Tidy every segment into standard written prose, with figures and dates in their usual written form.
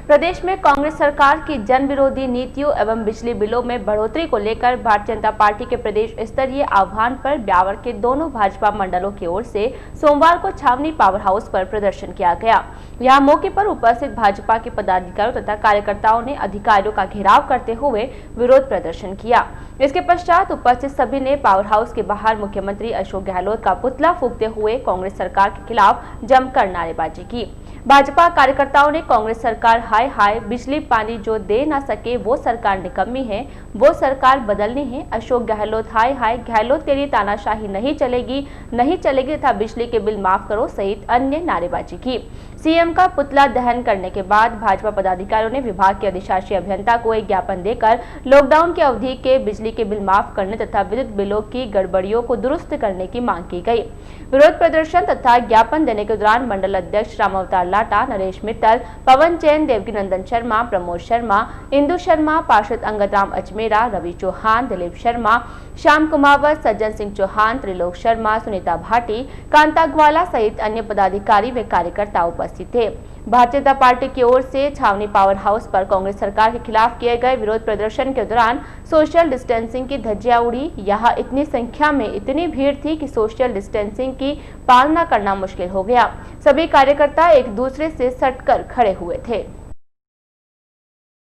प्रदेश में कांग्रेस सरकार की जन विरोधी नीतियों एवं बिजली बिलों में बढ़ोतरी को लेकर भारतीय जनता पार्टी के प्रदेश स्तरीय आह्वान पर ब्यावर के दोनों भाजपा मंडलों की ओर से सोमवार को छावनी पावर हाउस पर प्रदर्शन किया गया। यहां मौके पर उपस्थित भाजपा के पदाधिकारियों तथा कार्यकर्ताओं ने अधिकारियों का घेराव करते हुए विरोध प्रदर्शन किया। इसके पश्चात उपस्थित सभी ने पावर हाउस के बाहर मुख्यमंत्री अशोक गहलोत का पुतला फूंकते हुए कांग्रेस सरकार के खिलाफ जमकर नारेबाजी की। भाजपा कार्यकर्ताओं ने कांग्रेस सरकार हाय हाय, बिजली पानी जो दे ना सके वो सरकार निकम्मी है, वो सरकार बदलनी है। अशोक गहलोत हाय हाय, गहलोत तेरी तानाशाही नहीं चलेगी तथा बिजली के बिल माफ करो सहित अन्य नारेबाजी की। सीएम का पुतला दहन करने के बाद भाजपा पदाधिकारियों ने विभाग के अधिशासी अभियंता को एक ज्ञापन देकर लॉकडाउन की अवधि के बिजली के बिल माफ करने तथा विद्युत बिलों की गड़बड़ियों को दुरुस्त करने की मांग की गई। विरोध प्रदर्शन तथा ज्ञापन देने के दौरान मंडल अध्यक्ष राम अवतार लाटा, नरेश मित्तल, पवन जैन, देवकी नंदन शर्मा, प्रमोद शर्मा, इंदु शर्मा, पार्षद अंगद राम अजमेरा, रवि चौहान, दिलीप शर्मा, श्याम कुमावत, सज्जन सिंह चौहान, त्रिलोक शर्मा, सुनीता भाटी, कांता ग्वाला सहित अन्य पदाधिकारी व कार्यकर्ता उपस्थित थे। भारतीय जनता पार्टी की ओर से छावनी पावर हाउस पर कांग्रेस सरकार के खिलाफ किए गए विरोध प्रदर्शन के दौरान सोशल डिस्टेंसिंग की धज्जियां उड़ी। यहां इतनी संख्या में इतनी भीड़ थी कि सोशल डिस्टेंसिंग की पालना करना मुश्किल हो गया। सभी कार्यकर्ता एक दूसरे से सटकर खड़े हुए थे।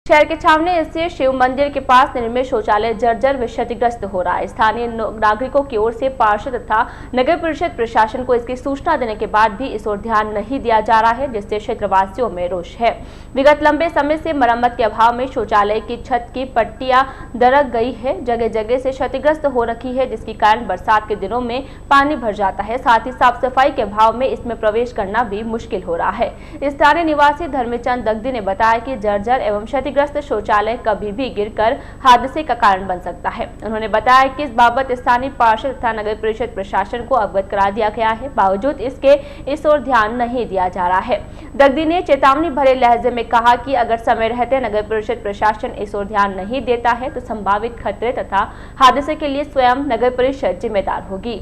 शहर के छावनी स्थित शिव मंदिर के पास निर्मित शौचालय जर्जर व क्षतिग्रस्त हो रहा है। स्थानीय नागरिकों की ओर से पार्षद तथा नगर परिषद प्रशासन को इसकी सूचना देने के बाद भी इस ओर ध्यान नहीं दिया जा रहा है, जिससे क्षेत्रवासियों में रोष है। विगत लंबे समय से मरम्मत के अभाव में शौचालय की छत की पट्टियां दरक गई है, जगह जगह से क्षतिग्रस्त हो रखी है, जिसके कारण बरसात के दिनों में पानी भर जाता है। साथ ही साफ सफाई के अभाव में इसमें प्रवेश करना भी मुश्किल हो रहा है। स्थानीय निवासी धर्मचंद दगदी ने बताया कि जर्जर एवं क्षतिग्रस्त शौचालय कभी भी गिरकर हादसे का कारण बन सकता है। उन्होंने बताया कि इस बाबत स्थानीय पार्षद तथा नगर परिषद प्रशासन को अवगत करा दिया गया है, बावजूद इसके इस ओर ध्यान नहीं दिया जा रहा है। दगदी ने चेतावनी भरे लहजे में कहा कि अगर समय रहते नगर परिषद प्रशासन इस ओर ध्यान नहीं देता है तो संभावित खतरे तथा हादसे के लिए स्वयं नगर परिषद जिम्मेदार होगी।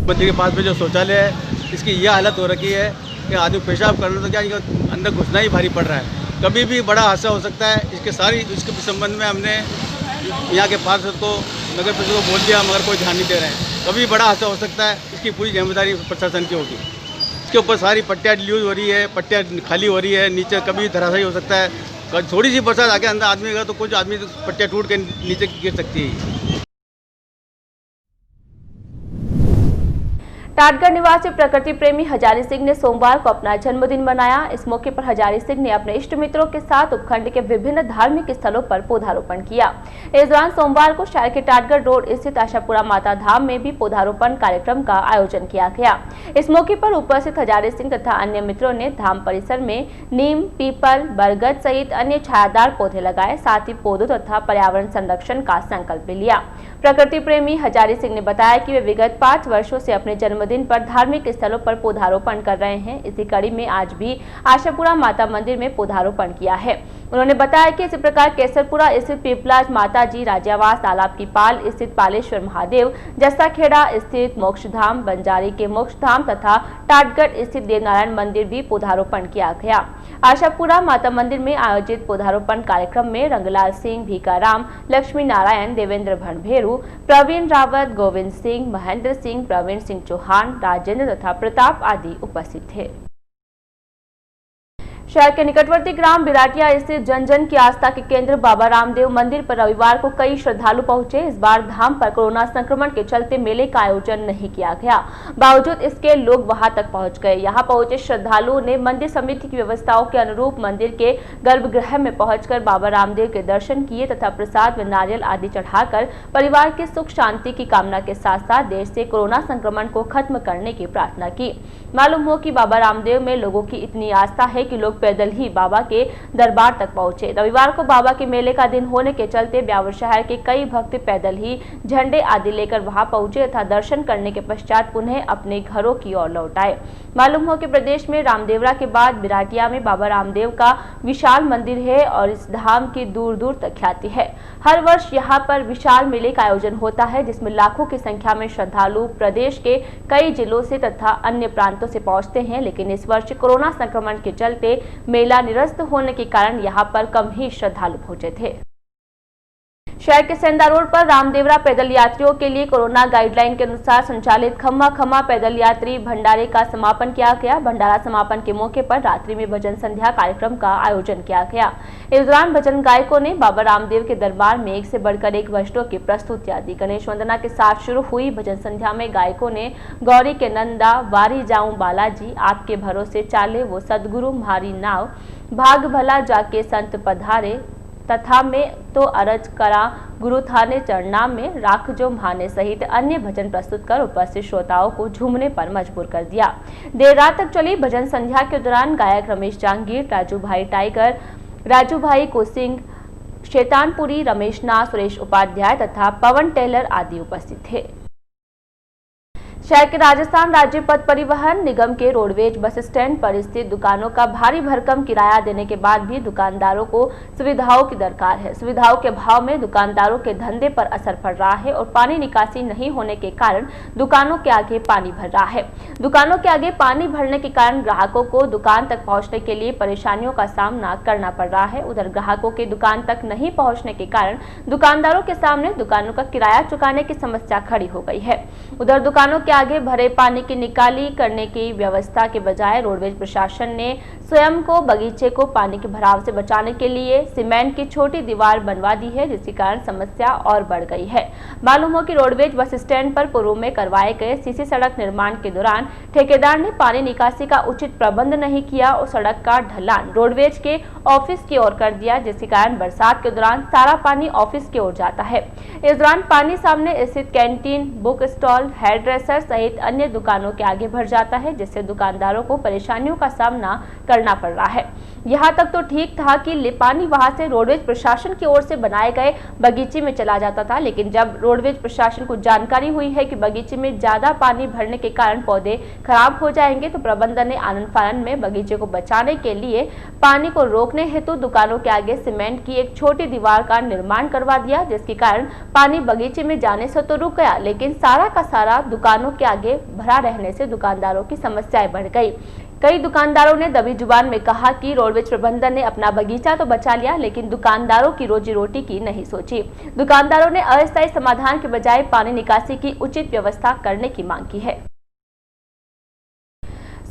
मंदिर के पास में जो शौचालय है, इसकी यह हालत हो रखी है कि आदमी पेशाब कर लो तो क्या अंदर घुसना ही भारी पड़ रहा है। कभी भी बड़ा हादसा हो सकता है। इसके संबंध में हमने यहाँ के पार्षद को, नगर परिषद को बोल दिया, मगर कोई ध्यान नहीं दे रहे हैं। कभी बड़ा हादसा हो सकता है, इसकी पूरी जिम्मेदारी प्रशासन की होगी। इसके ऊपर सारी पट्टियाँ यूज हो रही है, पट्टियाँ खाली हो रही है, नीचे कभी धराशायी हो सकता है। थोड़ी सी बरसात आके अंदर आदमी गया तो कुछ आदमी पट्टियाँ टूट के नीचे गिर सकती है। टाटगढ़ निवासी प्रकृति प्रेमी हजारी सिंह ने सोमवार को अपना जन्मदिन मनाया। इस मौके पर हजारी सिंह ने अपने इष्ट मित्रों के साथ उपखंड के विभिन्न धार्मिक स्थलों पर पौधारोपण किया। इस दौरान सोमवार को शहर के टाटगढ़ रोड स्थित आशापुरा माता धाम में भी पौधारोपण कार्यक्रम का आयोजन किया गया। इस मौके पर उपस्थित हजारी सिंह तथा अन्य मित्रों ने धाम परिसर में नीम, पीपल, बरगद सहित अन्य छायादार पौधे लगाए। साथ ही पौधों तथा पर्यावरण संरक्षण का संकल्प भी लिया। प्रकृति प्रेमी हजारी सिंह ने बताया कि वे विगत 5 वर्षों से अपने जन्मदिन पर धार्मिक स्थलों पर पौधारोपण कर रहे हैं। इसी कड़ी में आज भी आशापुरा माता मंदिर में पौधारोपण किया है। उन्होंने बताया कि इसी प्रकार केसरपुरा स्थित पीपलाज माता जी, राजावास तालाब की पाल स्थित पालेश्वर महादेव, जस्साखेड़ा स्थित मोक्षधाम, बंजारी के मोक्षधाम तथा टाटगढ़ स्थित देवनारायण मंदिर भी पौधारोपण किया गया। आशापुरा माता मंदिर में आयोजित पौधारोपण कार्यक्रम में रंगलाल सिंह, भीकाराम, लक्ष्मी नारायण, देवेंद्र भनभेरू, प्रवीण रावत, गोविंद सिंह, महेंद्र सिंह, प्रवीण सिंह चौहान, राजेंद्र तथा प्रताप आदि उपस्थित थे। शहर के निकटवर्ती ग्राम बिराटिया स्थित जन जन की आस्था के केंद्र बाबा रामदेव मंदिर पर रविवार को कई श्रद्धालु पहुंचे। इस बार धाम पर कोरोना संक्रमण के चलते मेले का आयोजन नहीं किया गया, बावजूद इसके लोग वहां तक पहुंच गए। यहां पहुंचे श्रद्धालुओं ने मंदिर समिति की व्यवस्थाओं के अनुरूप मंदिर के गर्भगृह में पहुंचकर बाबा रामदेव के दर्शन किए तथा प्रसाद व नारियल आदि चढ़ाकर परिवार के सुख शांति की कामना के साथ साथ देश से कोरोना संक्रमण को खत्म करने की प्रार्थना की। मालूम हो कि बाबा रामदेव में लोगों की इतनी आस्था है कि लोग पैदल ही बाबा के दरबार तक पहुंचे। रविवार को बाबा के मेले का दिन होने के चलते ब्यावर शहर के कई भक्त पैदल ही झंडे आदि लेकर वहां पहुंचे तथा दर्शन करने के पश्चात पुनः अपने घरों की ओर लौट आए। मालूम हो कि प्रदेश में रामदेवरा के बाद बिराटिया में बाबा रामदेव का विशाल मंदिर है और इस धाम की दूर दूर तक ख्याति है। हर वर्ष यहाँ पर विशाल मेले का आयोजन होता है, जिसमें लाखों की संख्या में श्रद्धालु प्रदेश के कई जिलों से तथा अन्य प्रांतों से पहुंचते हैं। लेकिन इस वर्ष कोरोना संक्रमण के चलते मेला निरस्त होने के कारण यहाँ पर कम ही श्रद्धालु पहुंचे थे। शहर के सेंधा रोड पर रामदेवरा पैदल यात्रियों के लिए कोरोना गाइडलाइन के अनुसार संचालित खम्मा खम्मा पैदल यात्री भंडारे का समापन किया गया। भंडारा समापन के मौके पर रात्रि में भजन संध्या कार्यक्रम का आयोजन किया गया। इस दौरान भजन गायकों ने बाबा रामदेव के दरबार में एक से बढ़कर एक भजनों की प्रस्तुतियां दी। गणेश वंदना के साथ शुरू हुई भजन संध्या में गायकों ने गौरी के नंदा, वारी जाऊं बालाजी, आपके भरोसे चाले वो सदगुरु म्हारी नाव, भाग भला जाके संत पधारे, तथा में तो अरज करा गुरु थाने चरणा में, राख जो म्हाने सहित अन्य भजन प्रस्तुत कर उपस्थित श्रोताओं को झूमने पर मजबूर कर दिया। देर रात तक चली भजन संध्या के दौरान गायक रमेश जांगीर, राजू भाई टाइगर, राजू भाई कोसिंग, शैतानपुरी, रमेश नाथ, सुरेश उपाध्याय तथा पवन टेलर आदि उपस्थित थे। शहर के राजस्थान राज्य पथ परिवहन निगम के रोडवेज बस स्टैंड पर स्थित दुकानों का भारी भरकम किराया देने के बाद भी दुकानदारों को सुविधाओं की दरकार है। सुविधाओं के अभाव में दुकानदारों के धंधे पर असर पड़ रहा है और पानी निकासी नहीं होने के कारण दुकानों के आगे पानी भर रहा है। दुकानों के आगे पानी भरने के कारण ग्राहकों को दुकान तक पहुंचने के लिए परेशानियों का सामना करना पड़ रहा है। उधर ग्राहकों के दुकान तक नहीं पहुंचने के कारण दुकानदारों के सामने दुकानों का किराया चुकाने की समस्या खड़ी हो गई है। उधर दुकानों के आगे भरे पानी की निकाली करने की व्यवस्था के बजाय रोडवेज प्रशासन ने स्वयं को बगीचे को पानी के भराव से बचाने के लिए सीमेंट की छोटी दीवार बनवा दी है, जिसके कारण समस्या और बढ़ गई है। मालूम हो कि रोडवेज बस स्टैंड पर पूर्व में करवाए गए सीसी सड़क निर्माण के दौरान ठेकेदार ने पानी निकासी का उचित प्रबंध नहीं किया और सड़क का ढलान रोडवेज के ऑफिस की ओर कर दिया, जिसके कारण बरसात के दौरान सारा पानी ऑफिस की ओर जाता है। इस दौरान पानी सामने स्थित canteen, book stall, hairdresser सहित अन्य दुकानों के आगे भर जाता है, जिससे दुकानदारों को परेशानियों का सामना करना पड़ रहा है। यहाँ तक तो ठीक था कि पानी वहां से रोडवेज प्रशासन की ओर से बनाए गए बगीचे में चला जाता था, लेकिन जब रोडवेज प्रशासन को जानकारी हुई है कि बगीचे में ज्यादा पानी भरने के कारण पौधे खराब हो जाएंगे, तो प्रबंधन ने आनन फानन में बगीचे को बचाने के लिए पानी को रोकने हेतु दुकानों के आगे सीमेंट की एक छोटी दीवार का निर्माण करवा दिया, जिसके कारण पानी बगीचे में जाने से तो रुक गया, लेकिन सारा का सारा दुकानों के आगे भरा रहने से दुकानदारों की समस्याएं बढ़ गई। कई दुकानदारों ने दबी जुबान में कहा कि रोडवेज प्रबंधन ने अपना बगीचा तो बचा लिया, लेकिन दुकानदारों की रोजी रोटी की नहीं सोची। दुकानदारों ने अस्थायी समाधान के बजाय पानी निकासी की उचित व्यवस्था करने की मांग की है।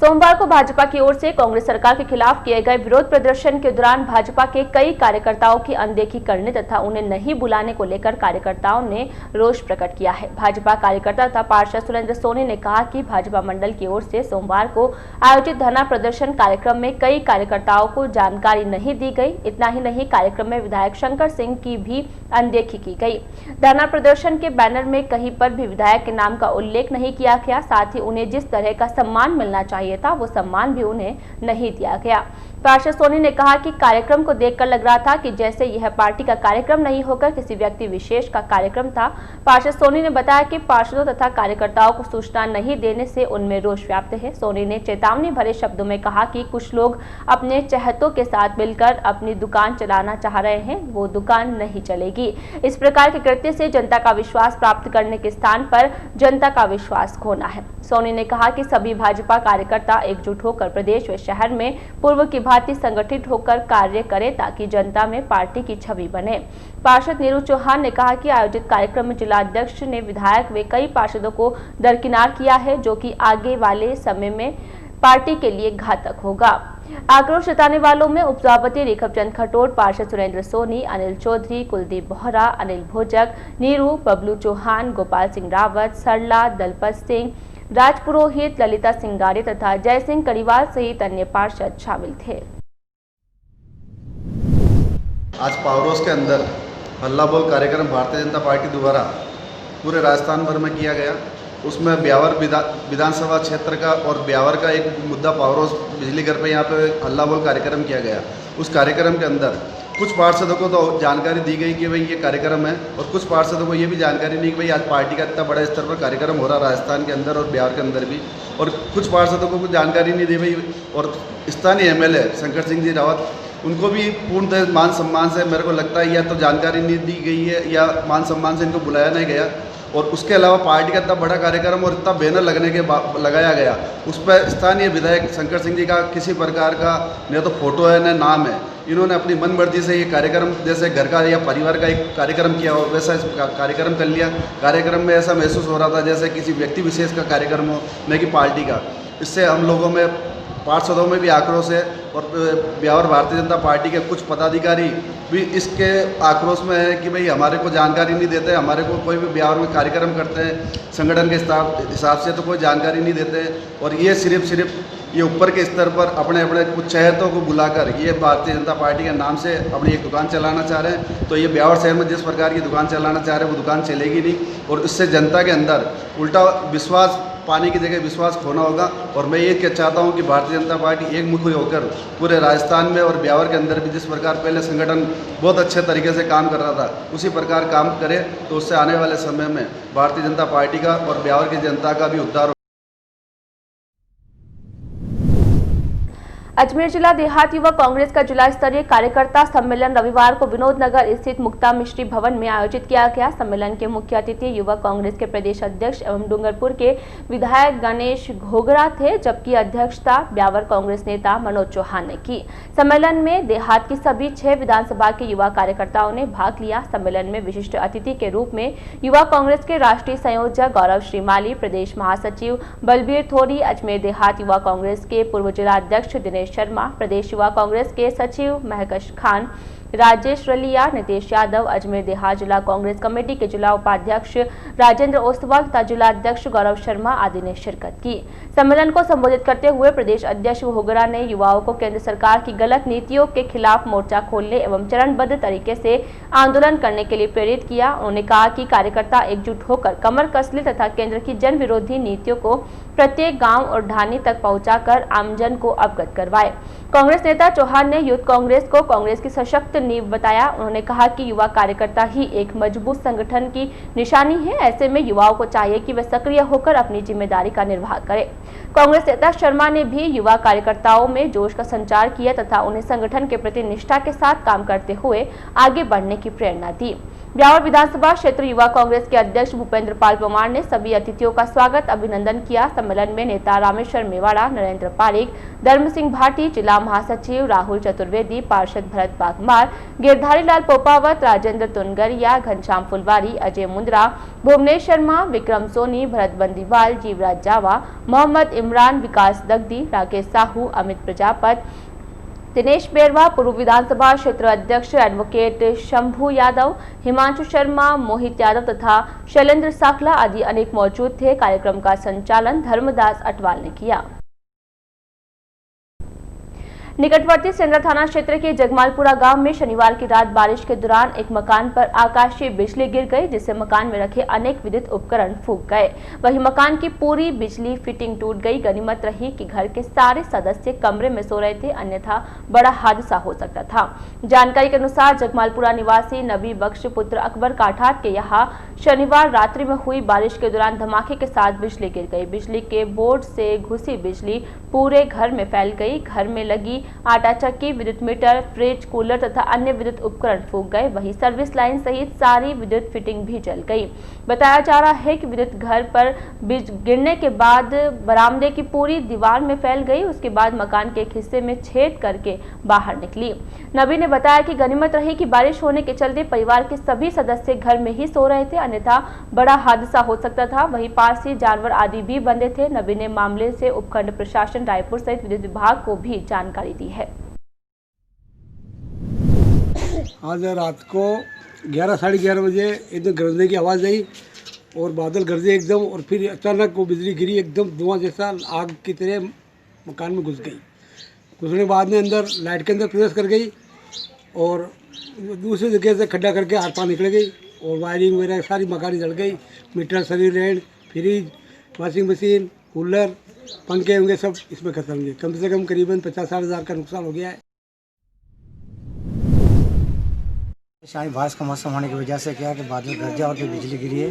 सोमवार को भाजपा की ओर से कांग्रेस सरकार के खिलाफ किए गए विरोध प्रदर्शन के दौरान भाजपा के कई कार्यकर्ताओं की अनदेखी करने तथा उन्हें नहीं बुलाने को लेकर कार्यकर्ताओं ने रोष प्रकट किया है। भाजपा कार्यकर्ता तथा पार्षद सुरेंद्र सोनी ने कहा कि भाजपा मंडल की ओर से सोमवार को आयोजित धरना प्रदर्शन कार्यक्रम में कई कार्यकर्ताओं को जानकारी नहीं दी गई। इतना ही नहीं, कार्यक्रम में विधायक शंकर सिंह की भी अनदेखी की गई। धरना प्रदर्शन के बैनर में कहीं पर भी विधायक के नाम का उल्लेख नहीं किया गया। साथ ही उन्हें जिस तरह का सम्मान मिलना चाहिए था वो सम्मान भी उन्हें नहीं दिया गया। पार्षद सोनी ने कहा कि कार्यक्रम को देखकर लग रहा था कि जैसे यह पार्टी का कार्यक्रम नहीं होकर किसी व्यक्ति विशेष का कार्यक्रम था। पार्षद सोनी ने बताया कि पार्षदों तथा कार्यकर्ताओं को सूचना नहीं देने से उनमें रोष व्याप्त है। सोनी ने चेतावनी भरे शब्दों में कहा कि कुछ लोग अपने चहेतों के साथ मिलकर अपनी दुकान चलाना चाह रहे हैं, वो दुकान नहीं चलेगी। इस प्रकार के कृत्य से जनता का विश्वास प्राप्त करने के स्थान पर जनता का विश्वास खोना है। सोनी ने कहा कि सभी भाजपा कार्यकर्ता एकजुट होकर प्रदेश व शहर में पूर्व की भांति संगठित होकर कार्य करें ताकि जनता में पार्टी की छवि बने। पार्षद नीरू चौहान ने कहा कि आयोजित कार्यक्रम में जिला अध्यक्ष ने विधायक व कई पार्षदों को दरकिनार किया है, जो कि आगे वाले समय में पार्टी के लिए घातक होगा। आक्रोश जताने वालों में उपसभापति रेखव चंद खटोर, पार्षद सुरेंद्र सोनी, अनिल चौधरी, कुलदीप बोहरा, अनिल भोजक, नीरू, बबलू चौहान, गोपाल सिंह रावत, सरला, दलपत सिंह, राजपुरोहित, ललिता सिंगारे तथा जय सिंह करीवाल सहित अन्य पार्षद शामिल थे। आज पावरोस के अंदर हल्ला बोल कार्यक्रम भारतीय जनता पार्टी द्वारा पूरे राजस्थान भर में किया गया। उसमें ब्यावर विधानसभा क्षेत्र का और ब्यावर का एक मुद्दा पावर हाउस बिजली घर पे यहाँ पे हल्ला बोल कार्यक्रम किया गया। उस कार्यक्रम के अंदर कुछ पार्षदों को तो जानकारी दी गई कि भाई ये कार्यक्रम है, और कुछ पार्षदों को ये भी जानकारी नहीं कि भाई आज पार्टी का इतना बड़ा स्तर पर कार्यक्रम हो रहा है राजस्थान के अंदर और बिहार के अंदर भी, और कुछ पार्षदों को कुछ जानकारी नहीं दी भाई। और स्थानीय एमएलए शंकर सिंह जी रावत, उनको भी पूर्णतः मान सम्मान से मेरे को लगता है या तो जानकारी नहीं दी गई है या मान सम्मान से इनको बुलाया नहीं गया। और उसके अलावा पार्टी का इतना बड़ा कार्यक्रम और इतना बैनर लगाया गया, उस पर स्थानीय विधायक शंकर सिंह जी का किसी प्रकार का न तो फोटो है न नाम है। इन्होंने अपनी मन मर्जी से ये कार्यक्रम जैसे घर का या परिवार का एक कार्यक्रम किया हो वैसा इस कार्यक्रम कर लिया। कार्यक्रम में ऐसा महसूस हो रहा था जैसे किसी व्यक्ति विशेष का कार्यक्रम हो, न कि पार्टी का। इससे हम लोगों में पार्षदों में भी आक्रोश है, और ब्यावर भारतीय जनता पार्टी के कुछ पदाधिकारी भी इसके आक्रोश में है कि भाई हमारे को जानकारी नहीं देते, हमारे को कोई भी ब्यावर में कार्यक्रम करते हैं संगठन के हिसाब से तो कोई जानकारी नहीं देते। और ये सिर्फ ये ऊपर के स्तर पर अपने अपने कुछ चहेतों को बुलाकर ये भारतीय जनता पार्टी के नाम से अपनी एक दुकान चलाना चाह रहे हैं। तो ये ब्यावर शहर में जिस प्रकार की दुकान चलाना चाह रहे हैं वो दुकान चलेगी नहीं, और इससे जनता के अंदर उल्टा विश्वास पाने की जगह विश्वास खोना होगा। और मैं ये चाहता हूँ कि भारतीय जनता पार्टी एकमुखी होकर पूरे राजस्थान में और ब्यावर के अंदर भी जिस प्रकार पहले संगठन बहुत अच्छे तरीके से काम कर रहा था उसी प्रकार काम करे, तो उससे आने वाले समय में भारतीय जनता पार्टी का और ब्यावर की जनता का भी उद्धार हो। अजमेर जिला देहात युवा कांग्रेस का जिला स्तरीय कार्यकर्ता सम्मेलन रविवार को विनोद नगर स्थित मुक्ता मिश्री भवन में आयोजित किया गया। सम्मेलन के मुख्य अतिथि युवा कांग्रेस के प्रदेश अध्यक्ष एवं डूंगरपुर के विधायक गणेश घोगरा थे, जबकि अध्यक्षता ब्यावर कांग्रेस नेता मनोज चौहान ने की। सम्मेलन में देहात की सभी 6 विधानसभा के युवा कार्यकर्ताओं ने भाग लिया। सम्मेलन में विशिष्ट अतिथि के रूप में युवा कांग्रेस के राष्ट्रीय संयोजक गौरव श्रीमाली, प्रदेश महासचिव बलबीर थोरी, अजमेर देहात युवा कांग्रेस के पूर्व जिला अध्यक्ष दिनेश शर्मा, प्रदेश युवा कांग्रेस के सचिव महकश खान, राजेश रलिया, नितेश यादव, अजमेर देहात जिला कांग्रेस कमेटी के जिला उपाध्यक्ष राजेंद्र ओस्तवाल तथा जिला अध्यक्ष गौरव शर्मा आदि ने शिरकत की। सम्मेलन को संबोधित करते हुए प्रदेश अध्यक्ष घोगरा ने युवाओं को केंद्र सरकार की गलत नीतियों के खिलाफ मोर्चा खोलने एवं चरणबद्ध तरीके से आंदोलन करने के लिए प्रेरित किया। उन्होंने कहा कि कार्यकर्ता एकजुट होकर कमर कस ले तथा केंद्र की जन विरोधी नीतियों को प्रत्येक गांव और ढाणी तक पहुंचाकर आमजन को अवगत करवाए। कांग्रेस नेता चौहान ने यूथ कांग्रेस को कांग्रेस की सशक्त नींव बताया। उन्होंने कहा कि युवा कार्यकर्ता ही एक मजबूत संगठन की निशानी है। ऐसे में युवाओं को चाहिए कि वे सक्रिय होकर अपनी जिम्मेदारी का निर्वाह करें। कांग्रेस नेता शर्मा ने भी युवा कार्यकर्ताओं में जोश का संचार किया तथा उन्हें संगठन के प्रति निष्ठा के साथ काम करते हुए आगे बढ़ने की प्रेरणा दी। ब्यावर विधानसभा क्षेत्र युवा कांग्रेस के अध्यक्ष भूपेंद्र पाल परमार ने सभी अतिथियों का स्वागत अभिनंदन किया। सम्मेलन में नेता रामेश्वर मेवाड़ा, नरेंद्र पारिक, धर्म सिंह भाटी, जिला महासचिव राहुल चतुर्वेदी, पार्षद भरत बागमार, गिरधारी लाल पोपावत, राजेंद्र तुनगरिया, घनश्याम फुलवारी, अजय मुंद्रा, भुवनेश शर्मा, विक्रम सोनी, भरत बंदीवाल, जीवराज जावा, मोहम्मद इमरान, विकास दग्दी, राकेश साहू, अमित प्रजापत, दिनेश बेरवा, पूर्व विधानसभा क्षेत्र अध्यक्ष एडवोकेट शंभू यादव, हिमांशु शर्मा, मोहित यादव तथा शैलेंद्र साखला आदि अनेक मौजूद थे। कार्यक्रम का संचालन धर्मदास अटवाल ने किया। निकटवर्ती सेंद्रा थाना क्षेत्र के जगमालपुरा गांव में शनिवार की रात बारिश के दौरान एक मकान पर आकाशीय बिजली गिर गई, जिससे मकान में रखे अनेक विद्युत उपकरण फूंक गए। वहीं मकान की पूरी बिजली फिटिंग टूट गई। गनीमत रही कि घर के सारे सदस्य कमरे में सो रहे थे, अन्यथा बड़ा हादसा हो सकता था। जानकारी के अनुसार जगमालपुरा निवासी नबी बख्श पुत्र अकबर काठात के यहाँ शनिवार रात्रि में हुई बारिश के दौरान धमाके के साथ बिजली गिर गई। बिजली के बोर्ड से घुसी बिजली पूरे घर में फैल गई। घर में लगी आटा चक्की, विद्युत मीटर, फ्रिज, कूलर तथा अन्य विद्युत उपकरण फूंक गए। वहीं सर्विस लाइन सहित सारी विद्युत फिटिंग भी जल गई। बताया जा रहा है कि विद्युत घर पर गिरने के बाद बरामदे की पूरी दीवार में फैल गई। उसके बाद मकान के एक हिस्से में छेद करके बाहर निकली। नबी ने बताया कि गनीमत रही कि बारिश होने के चलते परिवार के सभी सदस्य घर में ही सो रहे थे, अन्यथा बड़ा हादसा हो सकता था। वहीं पास ही जानवर आदि भी बंधे थे। नबी ने मामले से उपखंड प्रशासन रायपुर सहित विद्युत विभाग को भी जानकारी दी है। आज रात को 11 साढ़े 11 बजे एकदम गरजने की आवाज़ आई और बादल गरजे एकदम, और फिर अचानक वो बिजली गिरी, एकदम धुआं जैसा आग की तरह मकान में घुस गई। घुसने बाद में अंदर लाइट के अंदर प्रवेश कर गई और दूसरी जगह से खड्डा करके आर पार निकल गई और वायरिंग वगैरह सारी मकान जल गई। मीटर, सरी land, fridge, washing machine, cooler, पंखे होंगे, सब इसमें खत्म होंगे। कम से कम करीबन 50-60 हज़ार का नुकसान हो गया है। शाही बारिश का मौसम होने की वजह से क्या है कि बादल गरजा और फिर बिजली गिरी है,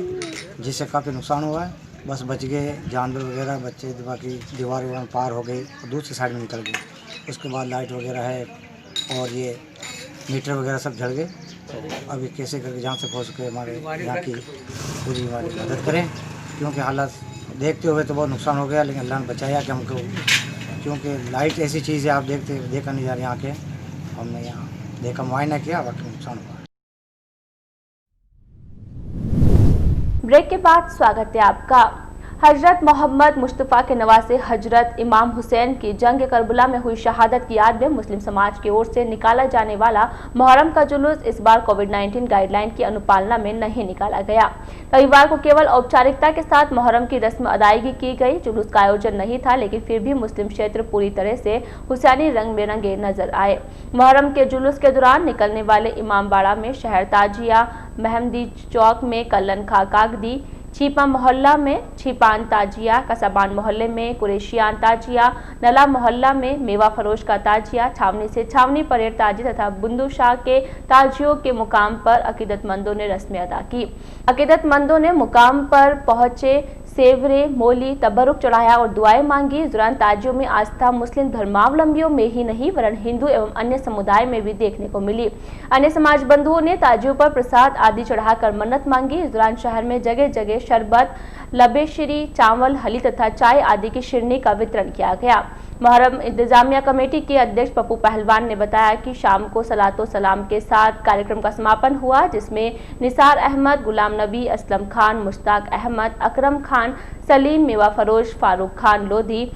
जिससे काफ़ी नुकसान हुआ है। बस बच गए जानवर वगैरह, बच्चे बाकी दीवार पार हो गई और दूसरी साइड में निकल गए। उसके बाद लाइट वगैरह है और ये मीटर वगैरह सब जल गए। अभी कैसे करके जहाँ से पहुँच के हमारे यहाँ की पूरी हमारी मदद करें, क्योंकि हालात देखते हुए तो बहुत नुकसान हो गया, लेकिन अल्लाह ने बचाया कि हमको, क्योंकि लाइट ऐसी चीज़ है आप देखा नहीं जा रहे यहाँ के। हमने यहाँ देखा, मुआयना किया, बाकी नुकसान हुआ। ब्रेक के बाद स्वागत है आपका। हजरत मोहम्मद मुस्तफ़ा के नवासे हजरत इमाम हुसैन की जंग करबला में हुई शहादत की याद में मुस्लिम समाज की ओर से निकाला जाने वाला मुहर्रम का जुलूस इस बार कोविड-19 गाइडलाइन की अनुपालना में नहीं निकाला गया। रविवार को केवल औपचारिकता के साथ मुहर्रम की रस्म अदायगी की गई। जुलूस का आयोजन नहीं था, लेकिन फिर भी मुस्लिम क्षेत्र पूरी तरह से हुसैनी रंग में रंगे नजर आए। मुहर्रम के जुलूस के दौरान निकलने वाले इमामबाड़ा में शहर ताजिया, महमदी चौक में कल्लन खा कागदी, छिपा मोहल्ला में छिपान ताजिया, कसाबान मोहल्ले में कुरेशियान ताजिया, नला मोहल्ला में मेवा फरोश का ताजिया, छावनी से छावनी परेड ताजिया तथा बुंदू शाह के ताजियों के मुकाम पर अकीदतमंदों ने रस्में अदा की। अकीदतमंदों ने मुकाम पर पहुंचे सेवरे, मोली, तबरुक चढ़ाया और दुआएं मांगी। इस दौरान ताजियों में आस्था मुस्लिम धर्मावलंबियों में ही नहीं वरन हिंदू एवं अन्य समुदाय में भी देखने को मिली। अन्य समाज बंधुओं ने ताजियों पर प्रसाद आदि चढ़ाकर मन्नत मांगी। इस दौरान शहर में जगह जगह शरबत, लबेशिरी, चावल, हली तथा चाय आदि की शिरनी का वितरण किया गया। मुहर्रम इंतजामिया कमेटी के अध्यक्ष पप्पू पहलवान ने बताया कि शाम को सलातो सलाम के साथ कार्यक्रम का समापन हुआ, जिसमें निसार अहमद, गुलाम नबी, असलम खान, मुश्ताक अहमद, अकरम खान, सलीम, मेवा फरोश, फारूक खान लोधी,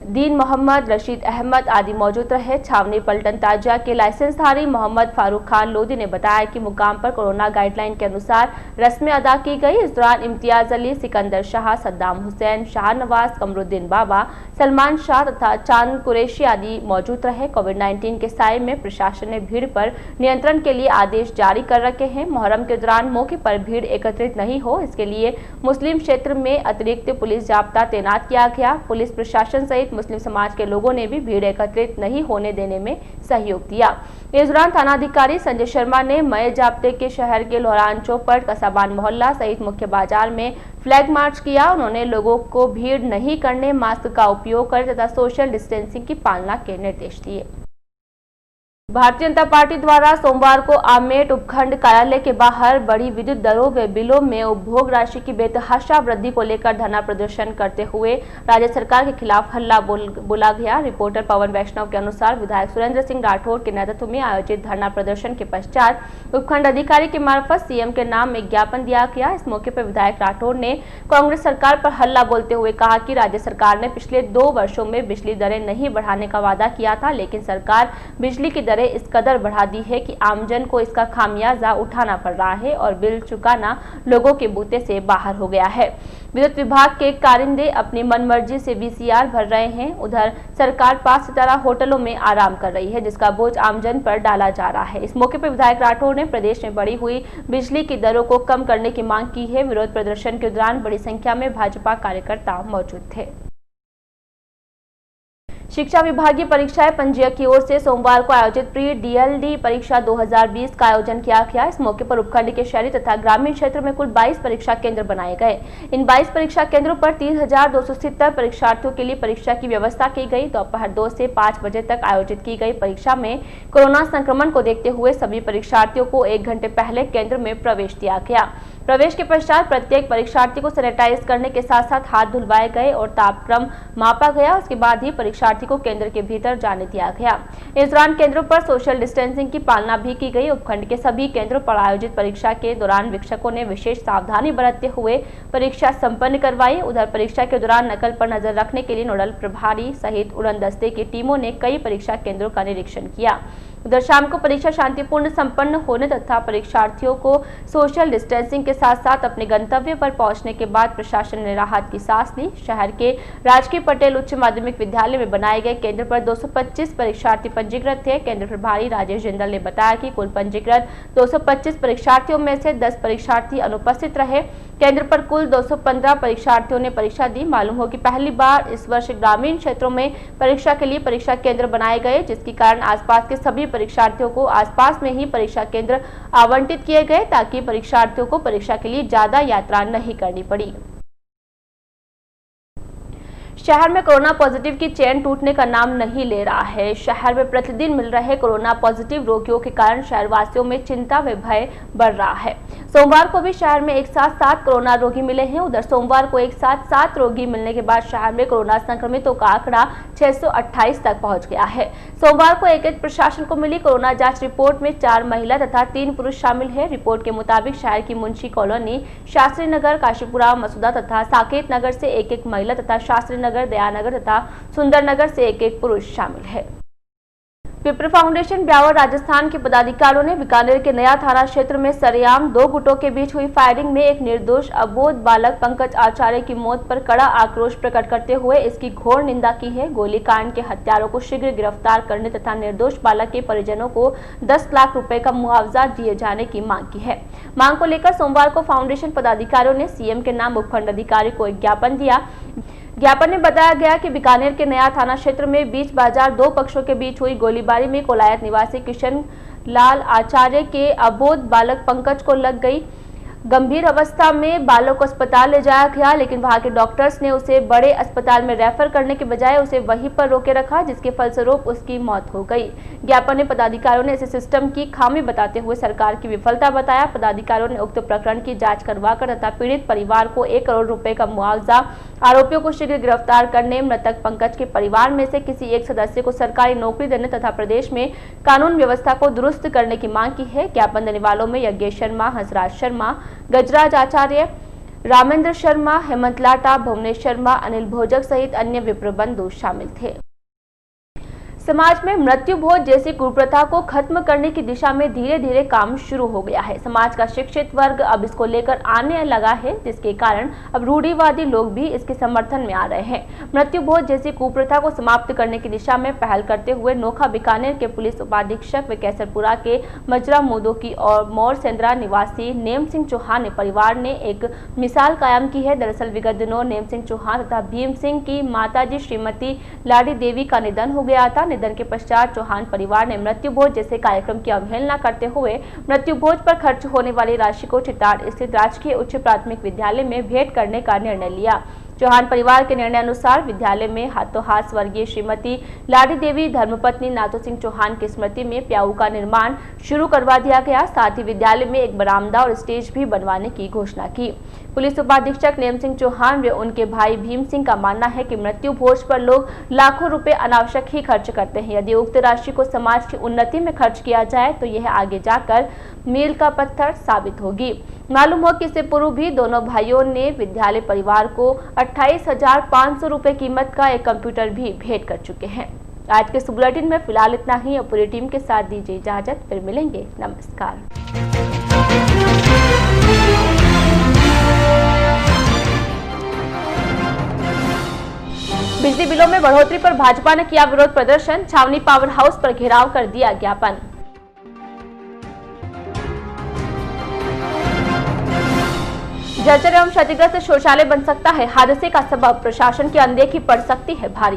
दीन मोहम्मद, रशीद अहमद आदि मौजूद रहे। छावनी पलटन ताजिया के लाइसेंसधारी मोहम्मद फारूक खान लोधी ने बताया कि मुकाम पर कोरोना गाइडलाइन के अनुसार रस्में अदा की गई। इस दौरान इम्तियाज अली, सिकंदर शाह, सद्दाम हुसैन, शाहनवाज, कमरुद्दीन बाबा, सलमान शाह तथा चांद कुरैशी आदि मौजूद रहे। कोविड-19 के साये में प्रशासन ने भीड़ पर नियंत्रण के लिए आदेश जारी कर रखे हैं। मुहर्रम के दौरान मौके पर भीड़ एकत्रित नहीं हो, इसके लिए मुस्लिम क्षेत्र में अतिरिक्त पुलिस जाब्ता तैनात किया गया। पुलिस प्रशासन सहित मुस्लिम समाज के लोगों ने भी भीड़ एकत्रित नहीं होने देने में सहयोग दिया। इस दौरान थानाधिकारी संजय शर्मा ने मय जाब्ते के शहर के लोहरान चौपट, कसाबान मोहल्ला सहित मुख्य बाजार में फ्लैग मार्च किया। उन्होंने लोगों को भीड़ नहीं करने, मास्क का उपयोग करें तथा सोशल डिस्टेंसिंग की पालना के निर्देश दिए। भारतीय जनता पार्टी द्वारा सोमवार को आमेट उपखंड कार्यालय के बाहर बढ़ी विद्युत दरों व बिलों में उपभोग राशि की बेतहाशा वृद्धि को लेकर धरना प्रदर्शन करते हुए राज्य सरकार के खिलाफ हल्ला बोला गया। रिपोर्टर पवन वैष्णव के अनुसार विधायक सुरेंद्र सिंह राठौड़ के नेतृत्व में आयोजित धरना प्रदर्शन के पश्चात उपखंड अधिकारी के मार्फत सीएम के नाम एक ज्ञापन दिया गया। इस मौके पर विधायक राठौड़ ने कांग्रेस सरकार पर हल्ला बोलते हुए कहा कि राज्य सरकार ने पिछले 2 वर्षों में बिजली दरें नहीं बढ़ाने का वादा किया था, लेकिन सरकार बिजली की दरें इस कदर बढ़ा दी है कि आमजन को इसका खामियाजा उठाना पड़ रहा है और बिल चुकाना लोगों के बूते से बाहर हो गया है। विद्युत विभाग के कारिंदे अपनी मनमर्जी से वीसीआर भर रहे हैं। उधर सरकार 5 सितारा होटलों में आराम कर रही है, जिसका बोझ आमजन पर डाला जा रहा है। इस मौके पर विधायक राठौड़ ने प्रदेश में बढ़ी हुई बिजली की दरों को कम करने की मांग की है। विरोध प्रदर्शन के दौरान बड़ी संख्या में भाजपा कार्यकर्ता मौजूद थे। शिक्षा विभागीय परीक्षाएं पंजीयक की ओर से सोमवार को आयोजित प्री डीएलडी परीक्षा 2020 का आयोजन किया गया। इस मौके पर उपखंड के शहरी तथा ग्रामीण क्षेत्र में कुल 22 परीक्षा केंद्र बनाए गए। इन 22 परीक्षा केंद्रों पर 30,270 परीक्षार्थियों के लिए परीक्षा की व्यवस्था की गई। दोपहर 2 से 5 बजे तक आयोजित की गई परीक्षा में कोरोना संक्रमण को देखते हुए सभी परीक्षार्थियों को 1 घंटे पहले केंद्र में प्रवेश दिया गया। प्रवेश के पश्चात प्रत्येक परीक्षार्थी को सैनिटाइज करने के साथ साथ हाथ धुलवाए गए और तापक्रम मापा गया। उसके बाद ही परीक्षार्थी को केंद्र के भीतर जाने दिया गया। इस दौरान केंद्रों पर सोशल डिस्टेंसिंग की पालना भी की गई। उपखंड के सभी केंद्रों पर आयोजित परीक्षा के दौरान शिक्षकों ने विशेष सावधानी बरतते हुए परीक्षा संपन्न करवाई। उधर परीक्षा के दौरान नकल पर नजर रखने के लिए नोडल प्रभारी सहित उड़न दस्ते की टीमों ने कई परीक्षा केंद्रों का निरीक्षण किया। उधर शाम को परीक्षा शांतिपूर्ण संपन्न होने तथा परीक्षार्थियों को सोशल डिस्टेंसिंग के के साथ साथ अपने गंतव्य पर पहुंचने के बाद प्रशासन ने राहत की सांस ली। शहर के राजकीय पटेल उच्च माध्यमिक विद्यालय में बनाए गए केंद्र पर 225 परीक्षार्थी पंजीकृत थे। केंद्र प्रभारी राजेश जिंदल ने बताया कि कुल पंजीकृत 225 परीक्षार्थियों में से 10 परीक्षार्थी अनुपस्थित रहे। केंद्र पर कुल 215 परीक्षार्थियों ने परीक्षा दी। मालूम हो कि पहली बार इस वर्ष ग्रामीण क्षेत्रों में परीक्षा के लिए परीक्षा केंद्र बनाए गए, जिसके कारण आसपास के सभी परीक्षार्थियों को आसपास में ही परीक्षा केंद्र आवंटित किए गए ताकि परीक्षार्थियों को परीक्षा के लिए ज्यादा यात्रा नहीं करनी पड़ी। शहर में कोरोना पॉजिटिव की चेन टूटने का नाम नहीं ले रहा है। शहर में प्रतिदिन मिल रहे कोरोना पॉजिटिव रोगियों के कारण शहरवासियों में चिंता व भय बढ़ रहा है। सोमवार को भी शहर में एक साथ 7 कोरोना रोगी मिले हैं। उधर सोमवार को एक साथ 7 रोगी मिलने के बाद शहर में कोरोना संक्रमितों का आंकड़ा 628 तक पहुंच गया है। सोमवार को एक प्रशासन को मिली कोरोना जांच रिपोर्ट में 4 महिला तथा 3 पुरुष शामिल है। रिपोर्ट के मुताबिक शहर की मुंशी कॉलोनी, शास्त्री नगर, काशीपुरा, मसूदा तथा साकेत नगर से एक महिला तथा शास्त्री नगर, दयानगर तथा सुंदर नगर से एक पुरुष शामिल है। विप्र फाउंडेशन ब्यावर राजस्थान के पदाधिकारियों ने बीकानेर के नया थाना क्षेत्र में सरेआम 2 गुटों के बीच हुई फायरिंग में एक निर्दोष अबोध बालक पंकज आचार्य की मौत पर कड़ा आक्रोश प्रकट करते हुए इसकी घोर निंदा की है। गोलीकांड के हत्यारों को शीघ्र गिरफ्तार करने तथा निर्दोष बालक के परिजनों को 10 लाख रुपए का मुआवजा दिए जाने की मांग की है। मांग को लेकर सोमवार को फाउंडेशन पदाधिकारियों ने सीएम के नाम उपखंड अधिकारी को एक ज्ञापन दिया। ज्ञापन में बताया गया कि बीकानेर के नया थाना क्षेत्र में बीच बाजार 2 पक्षों के बीच हुई गोलीबारी में कोलायत निवासी किशन लाल आचार्य के अबोध बालक पंकज को लग गई। गंभीर अवस्था में बालक को अस्पताल ले जाया गया, लेकिन वहां के डॉक्टर्स ने उसे बड़े अस्पताल में रेफर करने के बजाय उसे वहीं पर रोके रखा, जिसके फलस्वरूप उसकी मौत हो गई। ज्ञापन में पदाधिकारियों ने इसे सिस्टम की खामी बताते हुए सरकार की विफलता बताया। पदाधिकारियों ने उक्त प्रकरण की जांच करवाकर तथा पीड़ित परिवार को 1 करोड़ रुपए का मुआवजा, आरोपियों को शीघ्र गिरफ्तार करने, मृतक पंकज के परिवार में से किसी एक सदस्य को सरकारी नौकरी देने तथा प्रदेश में कानून व्यवस्था को दुरुस्त करने की मांग की है। ज्ञापन देने वालों में यज्ञेश शर्मा, हंसराज शर्मा, गजराज आचार्य, रामेंद्र शर्मा, हेमंत लाटा, भुवनेश शर्मा, अनिल भोजक सहित अन्य विप्र बंधु शामिल थे। समाज में मृत्यु भोज जैसी कुप्रथा को खत्म करने की दिशा में धीरे धीरे काम शुरू हो गया है। समाज का शिक्षित वर्ग अब इसको लेकर आने लगा है, जिसके कारण अब रूढ़िवादी लोग भी इसके समर्थन में आ रहे हैं। मृत्यु भोज जैसी कुप्रथा को समाप्त करने की दिशा में पहल करते हुए नोखा बीकानेर के पुलिस उपाधीक्षक व कैसरपुरा के मजरा मोदोकी और मोर सेंद्रा निवासी नेम सिंह चौहान ने परिवार ने एक मिसाल कायम की है। दरअसल विगत दिनों नेम सिंह चौहान तथा भीम सिंह की माताजी श्रीमती लाडी देवी का निधन हो गया था। निधन के पश्चात चौहान परिवार ने मृत्यु भोज जैसे कार्यक्रम की अवहेलना करते हुए मृत्यु भोज पर खर्च होने वाली राशि को चिताड़ स्थित राजकीय उच्च प्राथमिक विद्यालय में भेंट करने का निर्णय लिया। चौहान परिवार के निर्णय अनुसार विद्यालय में हाथों हाथ स्वर्गीय श्रीमती लाडी देवी धर्मपत्नी नाथू सिंह चौहान की स्मृति में प्याऊ का निर्माण शुरू करवा दिया गया। साथ ही विद्यालय में एक बरामदा और स्टेज भी बनवाने की घोषणा की। पुलिस उपाधीक्षक नेम सिंह चौहान व उनके भाई भीम सिंह का मानना है कि मृत्यु भोज पर लोग लाखों रुपए अनावश्यक ही खर्च करते हैं। यदि उक्त राशि को समाज की उन्नति में खर्च किया जाए तो यह आगे जाकर मील का पत्थर साबित होगी। मालूम हो कि इससे पूर्व भी दोनों भाइयों ने विद्यालय परिवार को 28,500 रुपए कीमत का एक कंप्यूटर भी भेंट कर चुके हैं। आज के इस बुलेटिन में फिलहाल इतना ही। और पूरी टीम के साथ दीजिए इजाजत, फिर मिलेंगे। नमस्कार। बिजली बिलों में बढ़ोतरी पर भाजपा ने किया विरोध प्रदर्शन, छावनी पावर हाउस पर घेराव कर दिया ज्ञापन। जर्जर एवं क्षतिग्रस्त शौचालय बन सकता है हादसे का सबब, प्रशासन की अनदेखी पड़ सकती है भारी।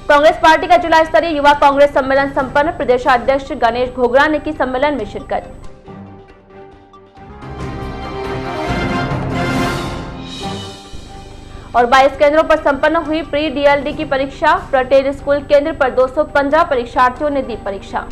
कांग्रेस पार्टी का जिला स्तरीय युवा कांग्रेस सम्मेलन संपन्न, प्रदेशाध्यक्ष गणेश घोगरा ने की सम्मेलन में शिरकत। और 22 केंद्रों पर संपन्न हुई प्री डीएलडी की परीक्षा, प्रटेल स्कूल केंद्र पर 215 परीक्षार्थियों ने दी परीक्षा।